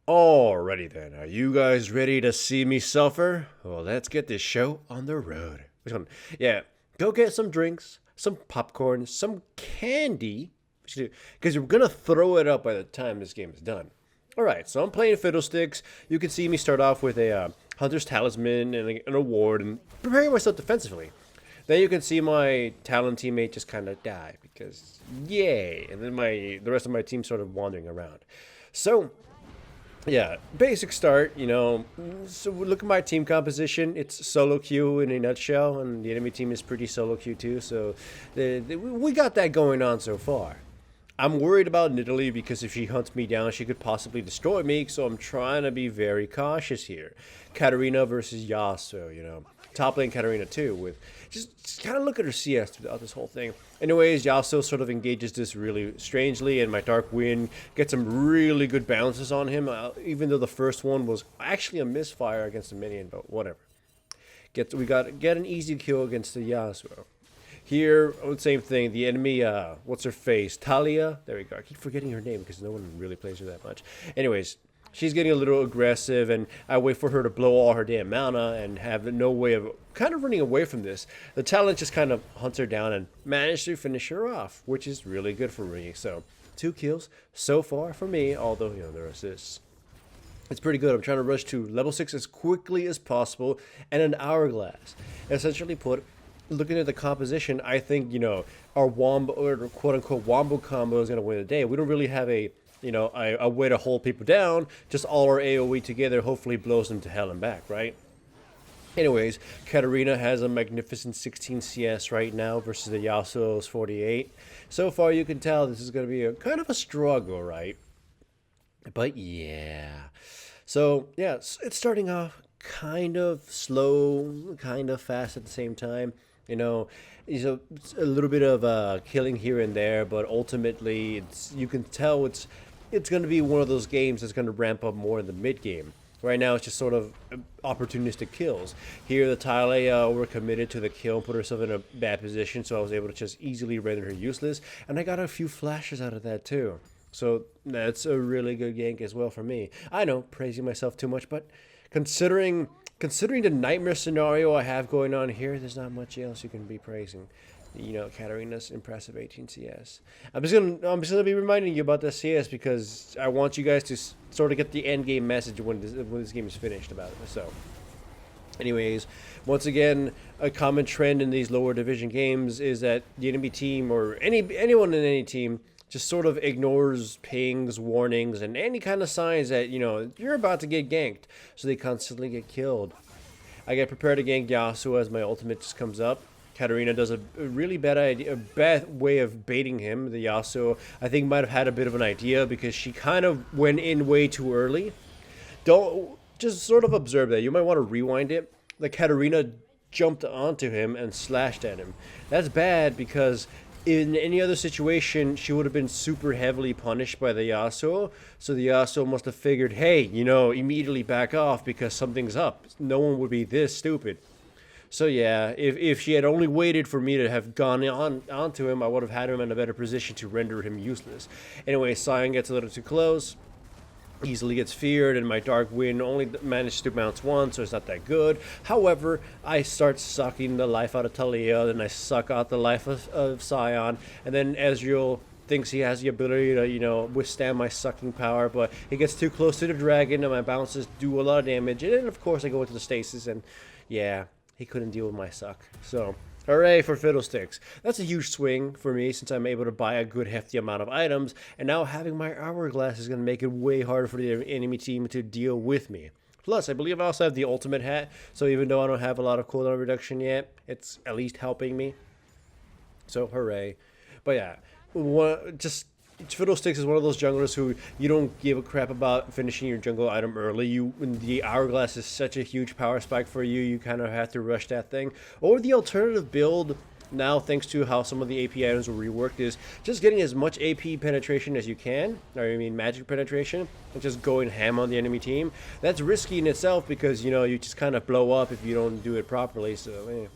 Alrighty then, are you guys ready to see me suffer? Well, let's get this show on the road. Which one? Yeah, go get some drinks, some popcorn, some candy, because we're gonna throw it up by the time this game is done. Alright, so I'm playing Fiddlesticks. You can see me start off with a Hunter's Talisman and an award and preparing myself defensively. Then you can see my Talon teammate just kind of die because yay, and then the rest of my team sort of wandering around. So yeah, basic start, So look at my team composition. It's solo queue in a nutshell, and the enemy team is pretty solo queue too. So we got that going on so far. I'm worried about Nidalee because if she hunts me down, she could possibly destroy me. So I'm trying to be very cautious here. Katarina versus Yasuo, top lane Katarina too. With just kind of look at her CS throughout this whole thing. Anyways, Yasuo sort of engages this really strangely, and my Dark Wind gets some really good bounces on him. Even though the first one was actually a misfire against a minion, but whatever. Get an easy kill against the Yasuo. Here, same thing. The enemy, what's her face? Talia. There we go. I keep forgetting her name because no one really plays her that much. Anyways, she's getting a little aggressive, and I wait for her to blow all her damn mana and have no way of kind of running away from this. The talent just kind of hunts her down and managed to finish her off, which is really good for me. So, 2 kills so far for me, although, there are assists. It's pretty good. I'm trying to rush to level 6 as quickly as possible and an hourglass. Essentially put, looking at the composition, I think, our wombo or quote unquote wombo combo is going to win the day. We don't really have a way to hold people down. Just all our AoE together hopefully blows them to hell and back, right? Anyways, Katarina has a magnificent 16 CS right now versus the Yasuo's 48. So far, you can tell this is going to be a kind of a struggle, right? But yeah. So, yeah, it's starting off kind of slow, kind of fast at the same time. It's a little bit of killing here and there, but ultimately, you can tell it's going to be one of those games that's going to ramp up more in the mid game. Right now, it's just sort of opportunistic kills. Here, the Talia were committed to the kill and put herself in a bad position, so I was able to just easily render her useless, and I got a few flashes out of that too. So that's a really good gank as well for me. I know, praising myself too much, but considering the nightmare scenario I have going on here, there's not much else you can be praising. Katarina's impressive 18 CS. I'm just gonna be reminding you about the CS because I want you guys to sort of get the end game message when this game is finished about it. So, anyways, once again, a common trend in these lower division games is that the enemy team or anyone in any team just sort of ignores pings, warnings, and any kind of signs that you're about to get ganked, so they constantly get killed. I get prepared to gank Yasuo as my ultimate just comes up. Katarina does a really bad way of baiting him. The Yasuo, I think, might have had a bit of an idea because she kind of went in way too early. Don't just sort of observe that. You might want to rewind it. The Katarina jumped onto him and slashed at him. That's bad because in any other situation, she would have been super heavily punished by the Yasuo. So the Yasuo must have figured, hey, immediately back off because something's up. No one would be this stupid. So yeah, if she had only waited for me to have gone onto him, I would have had him in a better position to render him useless. Anyway, Sion gets a little too close, easily gets feared, and my Dark Wind only managed to bounce once, so it's not that good. However, I start sucking the life out of Talia, then I suck out the life of Sion, and then Ezreal thinks he has the ability to, withstand my sucking power, but he gets too close to the dragon, and my bounces do a lot of damage, and then of course I go into the stasis, and yeah, he couldn't deal with my suck. So, hooray for Fiddlesticks. That's a huge swing for me since I'm able to buy a good hefty amount of items, and now having my hourglass is going to make it way harder for the enemy team to deal with me. Plus, I believe I also have the ultimate hat, so even though I don't have a lot of cooldown reduction yet, it's at least helping me. So, hooray. But yeah, Fiddlesticks is one of those junglers who you don't give a crap about finishing your jungle item early. When the hourglass is such a huge power spike for you, you kind of have to rush that thing. Or the alternative build now, thanks to how some of the AP items were reworked, is just getting as much AP penetration as you can, or I mean magic penetration, and just going ham on the enemy team. That's risky in itself because you just kind of blow up if you don't do it properly. So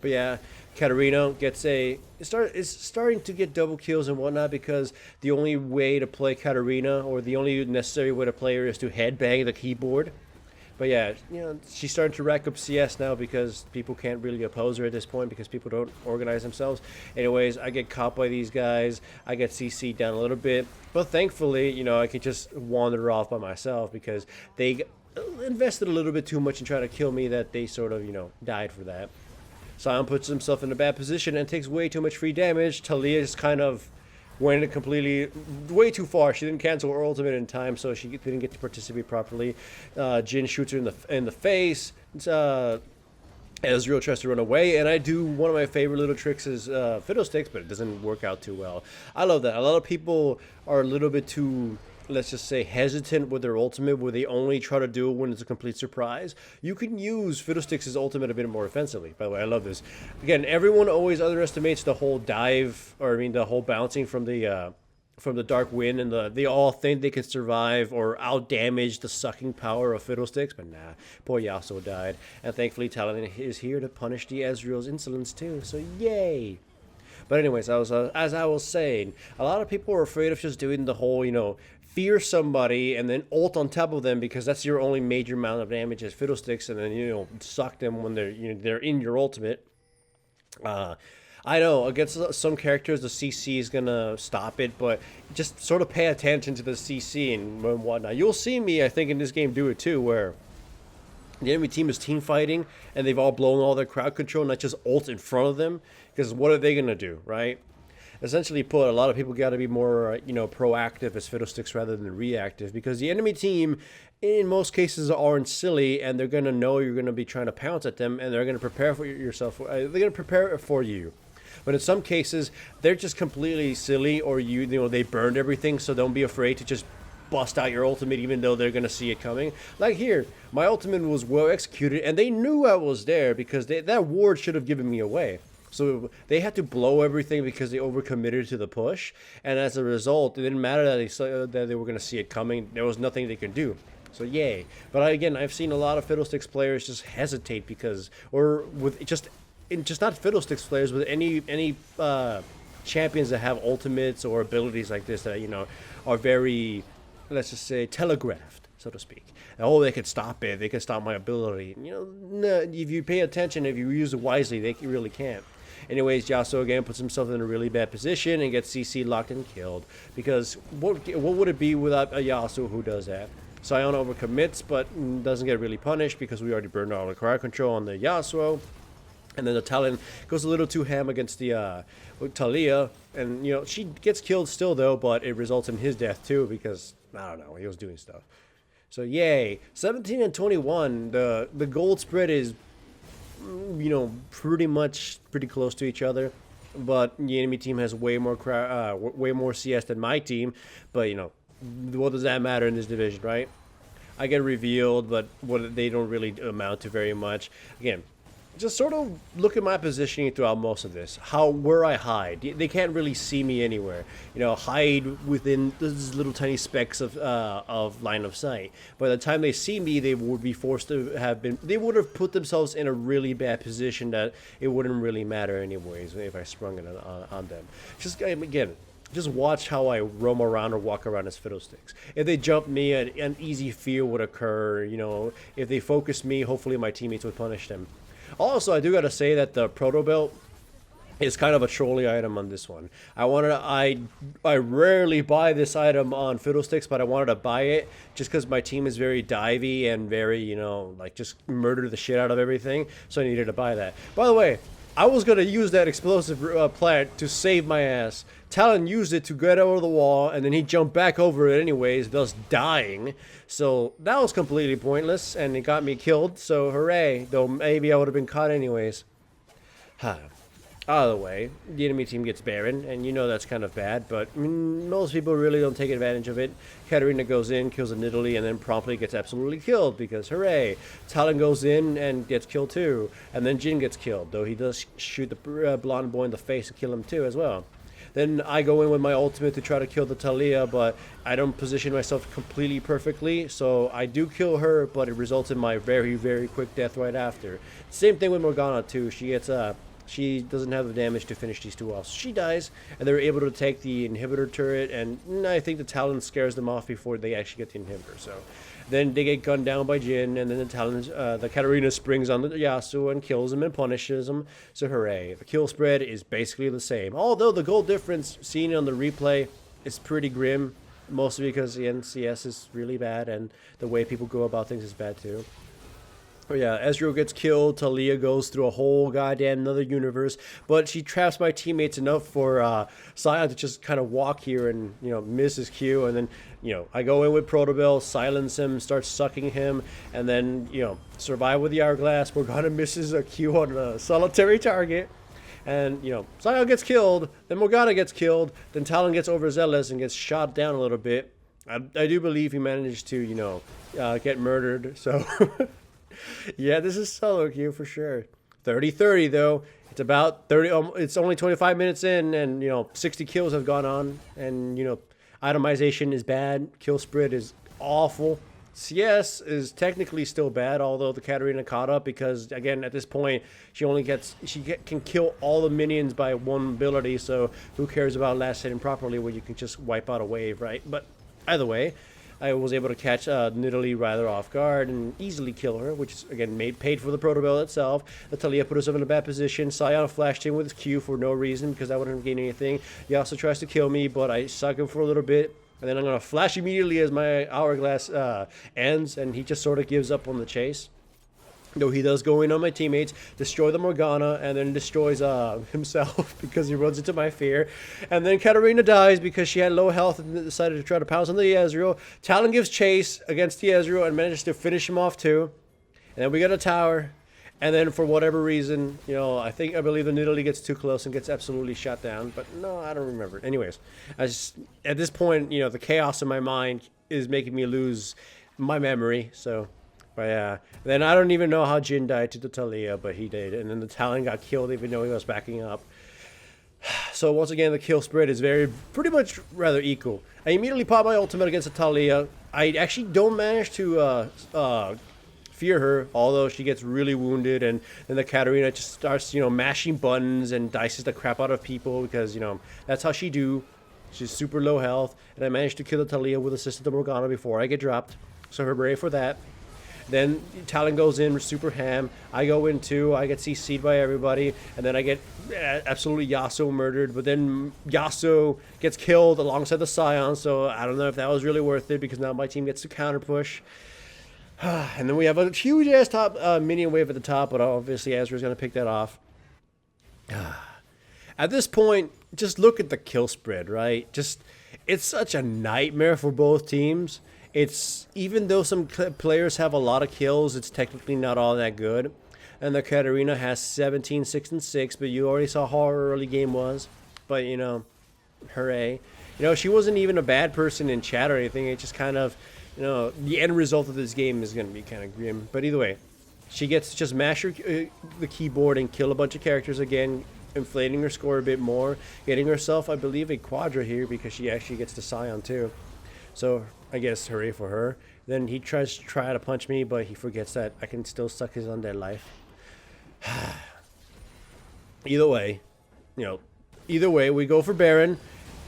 But yeah, Katarina is starting to get double kills and whatnot because the only way to play Katarina, or the only necessary way to play her, is to headbang the keyboard. But yeah, she's starting to rack up CS now because people can't really oppose her at this point because people don't organize themselves. Anyways, I get caught by these guys. I get CC'd down a little bit. But thankfully, I can just wander off by myself because they invested a little bit too much in trying to kill me that they sort of, died for that. Sion puts himself in a bad position and takes way too much free damage. Taliyah just kind of went completely way too far. She didn't cancel her ultimate in time, so she didn't get to participate properly. Jhin shoots her in the face. Ezreal tries to run away, and I do one of my favorite little tricks is Fiddlesticks, but it doesn't work out too well. I love that. A lot of people are a little bit too, let's just say, hesitant with their ultimate, where they only try to do it when it's a complete surprise. You can use Fiddlesticks' ultimate a bit more offensively. By the way, I love this. Again, everyone always underestimates the whole dive, or the whole bouncing from the Dark Wind, and they all think they can survive or out-damage the sucking power of Fiddlesticks, but nah, poor Yasuo died. And thankfully, Talon is here to punish the Ezreal's insolence too, so yay! But anyways, as I was saying, a lot of people are afraid of just doing the whole, fear somebody and then ult on top of them because that's your only major amount of damage as Fiddlesticks, and then suck them when they're in your ultimate. I know against some characters the CC is gonna stop it, but just sort of pay attention to the CC and whatnot. You'll see me, I think, in this game do it too, where the enemy team is team fighting and they've all blown all their crowd control, not just ult in front of them, because what are they gonna do, right? Essentially put, a lot of people got to be more, proactive as Fiddlesticks rather than reactive, because the enemy team, in most cases, aren't silly, and they're going to know you're going to be trying to pounce at them, and they're going to prepare for yourself. They're going to prepare for you. But in some cases, they're just completely silly, or they burned everything, so don't be afraid to just bust out your ultimate even though they're going to see it coming. Like here, my ultimate was well executed, and they knew I was there because that ward should have given me away. So they had to blow everything because they overcommitted to the push, and as a result, it didn't matter that they were going to see it coming. There was nothing they could do. So yay! But again, I've seen a lot of Fiddlesticks players just hesitate because, or with just not Fiddlesticks players, with any champions that have ultimates or abilities like this that are very, let's just say, telegraphed, so to speak. Oh, they could stop it. They could stop my ability. No, if you pay attention, if you use it wisely, they really can't. Anyways, Yasuo again puts himself in a really bad position and gets CC locked and killed. Because what would it be without a Yasuo who does that? Sion overcommits, but doesn't get really punished because we already burned all the crowd control on the Yasuo. And then the Talon goes a little too ham against the Taliyah, and she gets killed still though, but it results in his death too because I don't know, he was doing stuff. So yay, 17 and 21. The gold spread is pretty close to each other, but the enemy team has way more CS than my team. But what does that matter in this division, right? I get revealed, but they don't really amount to very much. Again, just sort of look at my positioning throughout most of this. Where I hide, they can't really see me anywhere. Hide within these little tiny specks of line of sight. By the time they see me, they would be forced to they would have put themselves in a really bad position that it wouldn't really matter anyways if I sprung it on them. Just watch how I roam around or walk around as Fiddlesticks. If they jump me, an easy fear would occur. If they focus me, hopefully my teammates would punish them. Also, I do gotta say that the Proto Belt is kind of a trolly item on this one. I rarely buy this item on Fiddlesticks, but I wanted to buy it just because my team is very divey and very, just murder the shit out of everything. So I needed to buy that. By the way, I was gonna use that explosive plant to save my ass. Talon used it to get over the wall, and then he jumped back over it anyways, thus dying. So that was completely pointless, and it got me killed, so hooray. Though maybe I would have been caught anyways. Out of the way, the enemy team gets Baron, and that's kind of bad, but most people really don't take advantage of it. Katarina goes in, kills a Nidalee, and then promptly gets absolutely killed, because hooray! Talon goes in and gets killed too, and then Jhin gets killed, though he does shoot the blonde boy in the face and kill him too as well. Then I go in with my ultimate to try to kill the Taliyah, but I don't position myself completely perfectly, so I do kill her, but it results in my very, very quick death right after. Same thing with Morgana too. She gets she doesn't have the damage to finish these two off. So she dies, and they're able to take the inhibitor turret, and I think the Talon scares them off before they actually get the inhibitor. So then they get gunned down by Jhin, and then the Talon, the Katarina springs on the Yasuo and kills him and punishes him. So hooray. The kill spread is basically the same. Although the goal difference seen on the replay is pretty grim, mostly because the NCS is really bad, and the way people go about things is bad too. Oh yeah, Ezreal gets killed, Taliyah goes through a whole goddamn another universe, but she traps my teammates enough for Sion to just kind of walk here and, miss his Q, and then, I go in with Protobell, silence him, start sucking him, and then, survive with the Hourglass. Morgana misses a Q on a solitary target, and, Sion gets killed, then Morgana gets killed, then Talon gets overzealous and gets shot down a little bit. I do believe he managed to, get murdered, so... Yeah, this is solo queue for sure. 30-30 though. It's about 30. It's only 25 minutes in, and 60 kills have gone on, and itemization is bad. Kill spread is awful. CS is technically still bad, although the Katarina caught up because again at this point she can kill all the minions by one ability. So who cares about last hitting properly when you can just wipe out a wave, right? But either way, I was able to catch Nidalee rather off guard and easily kill her, which is, again, paid for the Protobell itself. The Taliyah put herself in a bad position. Sion flashed in with his Q for no reason because I wouldn't have gained anything. He also tries to kill me, but I suck him for a little bit. And then I'm going to flash immediately as my Hourglass ends, and he just sort of gives up on the chase. No, he does go in on my teammates, destroy the Morgana, and then destroys himself because he runs into my fear. And then Katarina dies because she had low health and decided to try to pounce on the Ezreal. Talon gives chase against the Ezreal and manages to finish him off too. And then we get a tower. And then for whatever reason, I believe the Nidalee gets too close and gets absolutely shot down. But no, I don't remember. Anyways, at this point, the chaos in my mind is making me lose my memory. So... But yeah, then I don't even know how Jhin died to the Taliyah, but he did. And then the Talon got killed even though he was backing up. So once again, the kill spread is pretty much rather equal. I immediately pop my ultimate against the Taliyah. I actually don't manage to fear her, although she gets really wounded. And then the Katarina just starts, mashing buttons and dices the crap out of people because, that's how she do. She's super low health. And I managed to kill the Taliyah with assisted Morgana before I get dropped. So hooray for that. Then Talon goes in super ham. I go in too. I get CC'd by everybody. And then I get absolutely Yasuo murdered. But then Yasuo gets killed alongside the Sion. So I don't know if that was really worth it because now my team gets to counter push. And then we have a huge ass top minion wave at the top. But obviously Ezreal's going to pick that off. At this point, just look at the kill spread, right? It's such a nightmare for both teams. It's, even though some players have a lot of kills, it's technically not all that good. And the Katarina has 17, 6, and 6, but you already saw how her early game was. But, hooray. She wasn't even a bad person in chat or anything. It just kind of, the end result of this game is going to be kind of grim. But either way, she gets to just mash the keyboard and kill a bunch of characters again, inflating her score a bit more, getting herself, I believe, a Quadra here because she actually gets to Sion too. So I guess hooray for her. Then he tries to punch me, but he forgets that I can still suck his undead life. Either way, we go for Baron,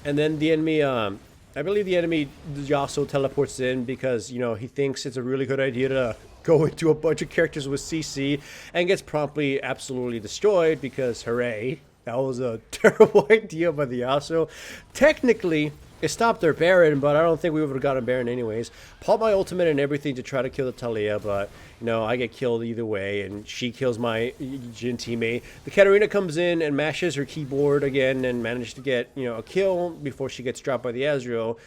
and then the enemy, I believe the enemy Yasuo teleports in because, he thinks it's a really good idea to go into a bunch of characters with CC and gets promptly absolutely destroyed because hooray, that was a terrible idea by the Yasuo. Technically, it stopped their Baron, but I don't think we would have gotten Baron anyways. Pop my ultimate and everything to try to kill the Taliyah, but I get killed either way, and she kills my Jhin teammate. The Katarina comes in and mashes her keyboard again and manages to get a kill before she gets dropped by the Ezreal.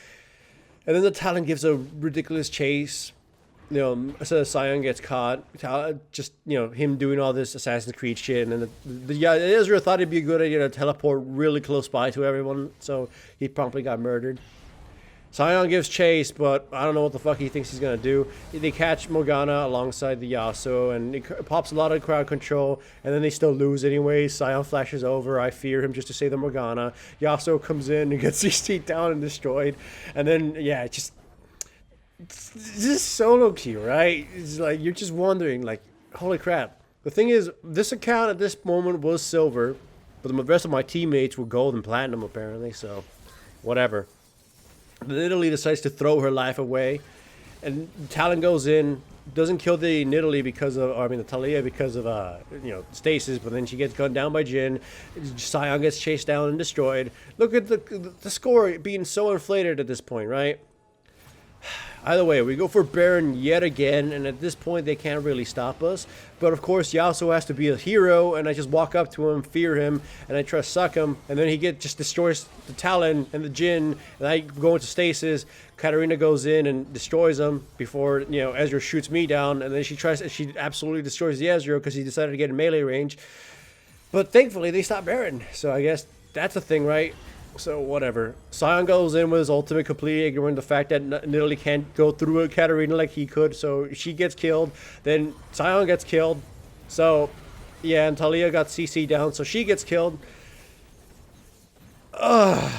And then the Talon gives a ridiculous chase. So Sion gets caught. Just, him doing all this Assassin's Creed shit. And then the Ezreal thought it'd be a good idea to teleport really close by to everyone. So he promptly got murdered. Sion gives chase, but I don't know what the fuck he thinks he's going to do. They catch Morgana alongside the Yasuo, and it pops a lot of crowd control, and then they still lose anyway. Sion flashes over. I fear him just to save the Morgana. Yasuo comes in and gets CC'd down and destroyed. And then, this is solo queue, right? It's like, you're just wondering, like, holy crap. The thing is, this account at this moment was silver, but the rest of my teammates were gold and platinum apparently, so whatever. Nidalee decides to throw her life away, and Talon goes in, doesn't kill the Nidalee because of, or I mean the Taliyah because of, stasis, but then she gets gunned down by Jhin. Sion gets chased down and destroyed. Look at the score being so inflated at this point, right? Either way, we go for Baron yet again, and at this point they can't really stop us. But of course, Yasuo has to be a hero, and I just walk up to him, fear him, and I try to suck him, and then he just destroys the Talon and the Jhin, and I go into stasis. Katarina goes in and destroys him before, Ezreal shoots me down, and then she absolutely destroys the Ezreal because he decided to get in melee range. But thankfully, they stopped Baron, so I guess that's a thing, right? So whatever. Sion goes in with his ultimate, completely ignoring the fact that Nidalee can't go through a Katarina like he could, so she gets killed. Then Sion gets killed. So yeah, and Taliyah got CC down, so she gets killed. I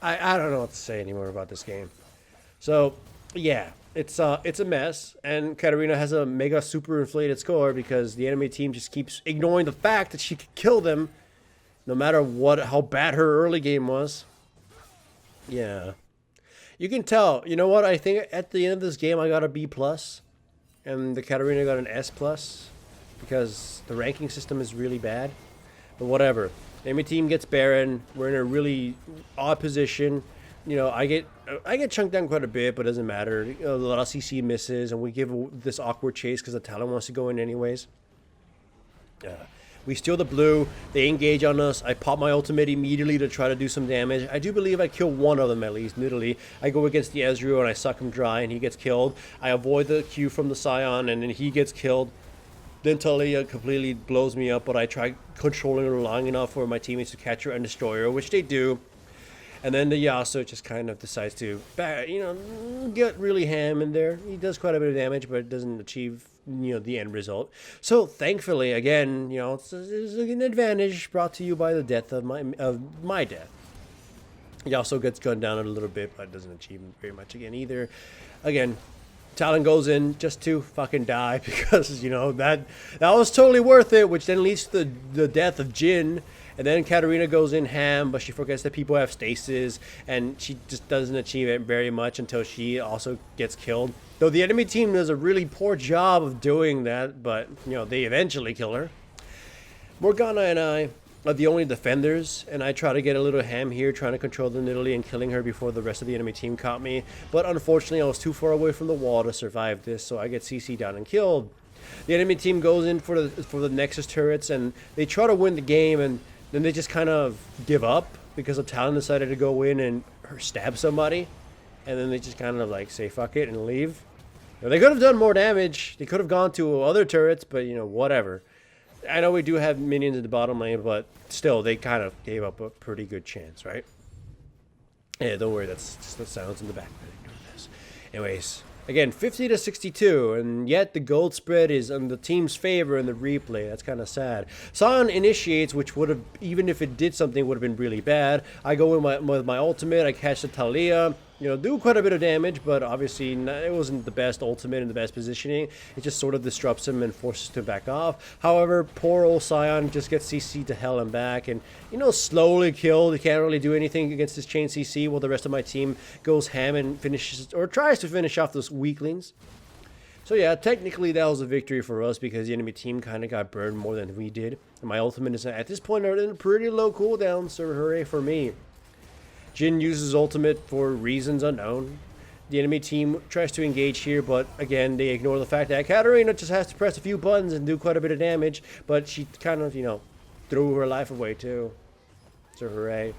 don't know what to say anymore about this game. So yeah, it's a mess, and Katarina has a mega super inflated score because the enemy team just keeps ignoring the fact that she could kill them. No matter how bad her early game was. Yeah. You can tell. You know what? I think at the end of this game I got a B+. And the Katarina got an S+. Because the ranking system is really bad. But whatever. Enemy team gets Baron. We're in a really odd position. I get chunked down quite a bit, but it doesn't matter. A lot of CC misses, and we give this awkward chase because the Talon wants to go in anyways. We steal the blue, they engage on us, I pop my ultimate immediately to try to do some damage. I do believe I kill one of them at least, Nidalee. I go against the Ezreal and I suck him dry and he gets killed. I avoid the Q from the Sion and then he gets killed. Then Taliyah completely blows me up, but I try controlling her long enough for my teammates to catch her and destroy her, which they do. And then the Yasuo just kind of decides to, get really ham in there. He does quite a bit of damage, but it doesn't achieve, the end result. So thankfully, again, it's an advantage brought to you by the death of my death. Yasuo gets gunned down a little bit, but doesn't achieve very much again either. Again, Talon goes in just to fucking die because, that was totally worth it, which then leads to the death of Jhin. And then Katarina goes in ham, but she forgets that people have stasis, and she just doesn't achieve it very much until she also gets killed. Though the enemy team does a really poor job of doing that, but, they eventually kill her. Morgana and I are the only defenders, and I try to get a little ham here, trying to control the Nidalee and killing her before the rest of the enemy team caught me. But unfortunately, I was too far away from the wall to survive this, so I get CC down and killed. The enemy team goes in for the Nexus turrets, and they try to win the game, and then they just kind of give up because the Talon decided to go in and stab somebody. And then they just kind of say fuck it and leave. They could have done more damage. They could have gone to other turrets, but whatever. I know we do have minions in the bottom lane, but still, they kind of gave up a pretty good chance, right? Yeah, don't worry, that's just the sounds in the background. Anyways, again, 50-62, and yet the gold spread is in the team's favor in the replay. That's kind of sad. Sion initiates, which would have, even if it did something, would have been really bad. I go in with my ultimate, I catch the Taliyah, do quite a bit of damage, but obviously it wasn't the best ultimate and the best positioning. It just sort of disrupts him and forces him to back off. However, poor old Sion just gets CC'd to hell and back, and slowly killed. He can't really do anything against his chain CC while the rest of my team goes ham and finishes, or tries to finish off those weaklings. So yeah, technically that was a victory for us because the enemy team kind of got burned more than we did. And my ultimate is at this point in a pretty low cooldown, so hooray for me. Jhin uses ultimate for reasons unknown. The enemy team tries to engage here, but again, they ignore the fact that Katarina just has to press a few buttons and do quite a bit of damage, but she kind of, threw her life away too. So hooray.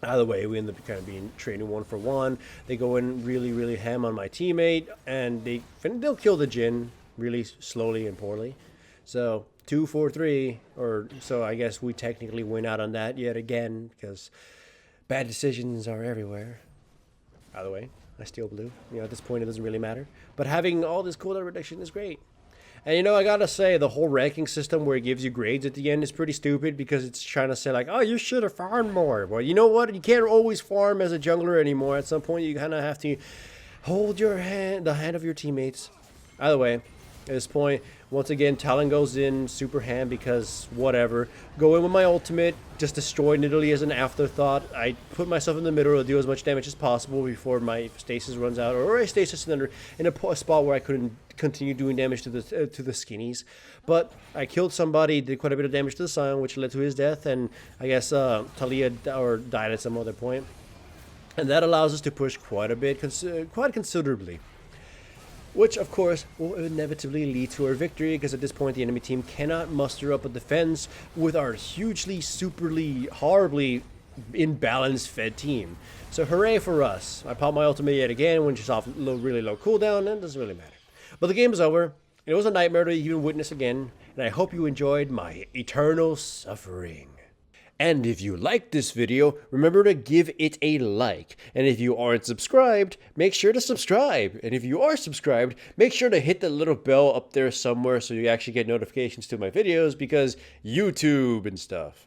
Either way, we end up kind of being trading 1-for-1. They go in really, really ham on my teammate, and they'll kill the Jhin really slowly and poorly. So 2-4-3, or so I guess we technically win out on that yet again because bad decisions are everywhere. By the way, I steal blue. At this point, it doesn't really matter. But having all this cooldown reduction is great. And I gotta say, the whole ranking system where it gives you grades at the end is pretty stupid because it's trying to say oh, you should have farmed more. Well, you know what? You can't always farm as a jungler anymore. At some point, you kind of have to hold the hand of your teammates. Either way, At this point, once again, Talon goes in super ham because whatever. Go in with my ultimate, just destroy Nidalee as an afterthought. I put myself in the middle to do as much damage as possible before my stasis runs out, or I stasis in a spot where I couldn't continue doing damage to the skinnies. But I killed somebody, did quite a bit of damage to the Scion, which led to his death, and I guess Talia died at some other point. And that allows us to push quite a bit, quite considerably. Which, of course, will inevitably lead to our victory, because at this point the enemy team cannot muster up a defense with our hugely, superly, horribly imbalanced fed team. So hooray for us. I pop my ultimate yet again, when she's off really low cooldown, and it doesn't really matter. But the game is over. It was a nightmare to even witness again, and I hope you enjoyed my eternal suffering. And if you liked this video, remember to give it a like. And if you aren't subscribed, make sure to subscribe. And if you are subscribed, make sure to hit the little bell up there somewhere so you actually get notifications to my videos, because YouTube and stuff.